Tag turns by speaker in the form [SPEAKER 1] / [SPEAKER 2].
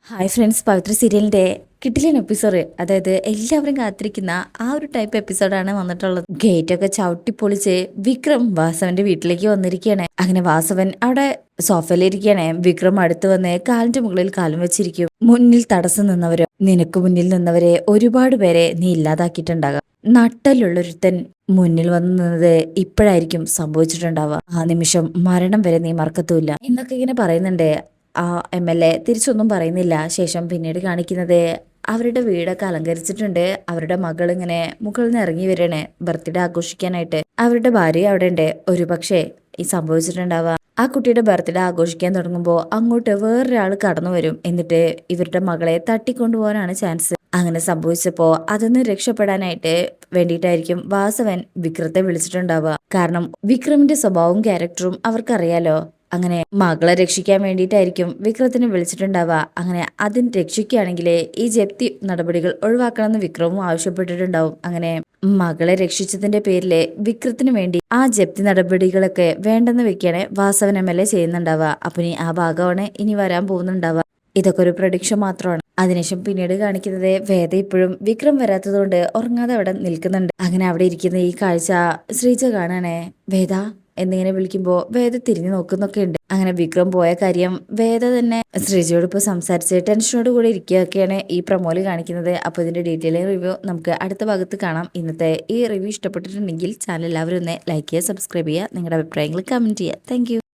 [SPEAKER 1] Hi friends, പവിത്ര സീരിയലിന്റെ കിട്ടിലൻ episode, അതായത് എല്ലാവരും കാത്തിരിക്കുന്ന ആ ഒരു ടൈപ്പ് എപ്പിസോഡാണ് വന്നിട്ടുള്ളത്. ഗേറ്റൊക്കെ ചവിട്ടി പൊളിച്ച് വിക്രം വാസവന്റെ വീട്ടിലേക്ക് വന്നിരിക്കുകയാണ്. അങ്ങനെ വാസവൻ അവിടെ സോഫയിലിരിക്കുകയാണ്. വിക്രം അടുത്ത് വന്ന് കാലിന്റെ മുകളിൽ കാലും വെച്ചിരിക്കും. മുന്നിൽ തടസ്സം നിന്നവരോ, നിനക്ക് മുന്നിൽ നിന്നവരെ ഒരുപാട് പേരെ നീ ഇല്ലാതാക്കിയിട്ടുണ്ടാകാം. നട്ടലുള്ളൊരുത്തൻ മുന്നിൽ വന്നു നിന്നത് ഇപ്പോഴായിരിക്കും സംഭവിച്ചിട്ടുണ്ടാവുക. ആ നിമിഷം മരണം വരെ നീ മറക്കത്തുമില്ല എന്നൊക്കെ ഇങ്ങനെ പറയുന്നുണ്ട്. ആ MLA തിരിച്ചൊന്നും പറയുന്നില്ല. ശേഷം പിന്നീട് കാണിക്കുന്നത് അവരുടെ വീടൊക്കെ അലങ്കരിച്ചിട്ടുണ്ട്. അവരുടെ മകൾ ഇങ്ങനെ മുകളിൽ നിന്ന് ഇറങ്ങി വരണേ ബർത്ത്ഡേ ആഘോഷിക്കാനായിട്ട്. അവരുടെ ഭാര്യ അവിടെ ഉണ്ട്. ഒരുപക്ഷെ ഈ സംഭവിച്ചിട്ടുണ്ടാവുക, ആ കുട്ടിയുടെ ബർത്ത്ഡേ ആഘോഷിക്കാൻ തുടങ്ങുമ്പോൾ അങ്ങോട്ട് വേറൊരാൾ കടന്നു വരും. എന്നിട്ട് ഇവരുടെ മകളെ തട്ടിക്കൊണ്ടുപോകാനാണ് ചാൻസ്. അങ്ങനെ സംഭവിച്ചപ്പോൾ അതൊന്ന് രക്ഷപ്പെടാനായിട്ട് വേണ്ടിയിട്ടായിരിക്കും വാസവൻ വിക്രത്തെ വിളിച്ചിട്ടുണ്ടാവുക. കാരണം വിക്രമിന്റെ സ്വഭാവവും ക്യാരക്ടറും അവർക്കറിയാലോ. അങ്ങനെ മകളെ രക്ഷിക്കാൻ വേണ്ടിയിട്ടായിരിക്കും വിക്രത്തിനെ വിളിച്ചിട്ടുണ്ടാവുക. അങ്ങനെ അതിന് രക്ഷിക്കുകയാണെങ്കിൽ ഈ ജപ്തി നടപടികൾ ഒഴിവാക്കണമെന്ന് വിക്രമും ആവശ്യപ്പെട്ടിട്ടുണ്ടാവും. അങ്ങനെ മകളെ രക്ഷിച്ചതിന്റെ പേരില് വിക്രത്തിന് വേണ്ടി ആ ജപ്തി നടപടികളൊക്കെ വേണ്ടെന്ന് വെക്കാണ് വാസവൻ MLA ചെയ്യുന്നുണ്ടാവുക. അപ്പൊ ഇനി ആ ഭാഗമാണ് ഇനി വരാൻ പോകുന്നുണ്ടാവുക. ഇതൊക്കെ ഒരു പ്രഡിക്ഷൻ മാത്രമാണ്. അതിനുശേഷം പിന്നീട് കാണിക്കുന്നത് വേദ ഇപ്പോഴും വിക്രം വരാത്തതുകൊണ്ട് ഉറങ്ങാതെ അവിടെ നിൽക്കുന്നുണ്ട്. അങ്ങനെ അവിടെ ഇരിക്കുന്ന ഈ കാഴ്ച ശ്രീജ കാണാണേ. വേദ എന്നിങ്ങനെ വിളിക്കുമ്പോൾ വേദ തിരിഞ്ഞു നോക്കുന്നൊക്കെ ഉണ്ട്. അങ്ങനെ വിക്രം പോയ കാര്യം വേദ തന്നെ ശ്രീജയോട് ഇപ്പോൾ സംസാരിച്ച് ടെൻഷനോട് കൂടി ഇരിക്കുകയൊക്കെയാണ് ഈ പ്രൊമോയിൽ കാണിക്കുന്നത്. അപ്പോൾ ഇതിന്റെ ഡീറ്റെയിൽ റിവ്യൂ നമുക്ക് അടുത്ത ഭാഗത്ത് കാണാം. ഇന്നത്തെ ഈ റിവ്യൂ ഇഷ്ടപ്പെട്ടിട്ടുണ്ടെങ്കിൽ ചാനൽ എല്ലാവരും ഒന്ന് ലൈക്ക് ചെയ്യുക, സബ്സ്ക്രൈബ് ചെയ്യുക, നിങ്ങളുടെ അഭിപ്രായങ്ങൾ കമന്റ് ചെയ്യുക. താങ്ക്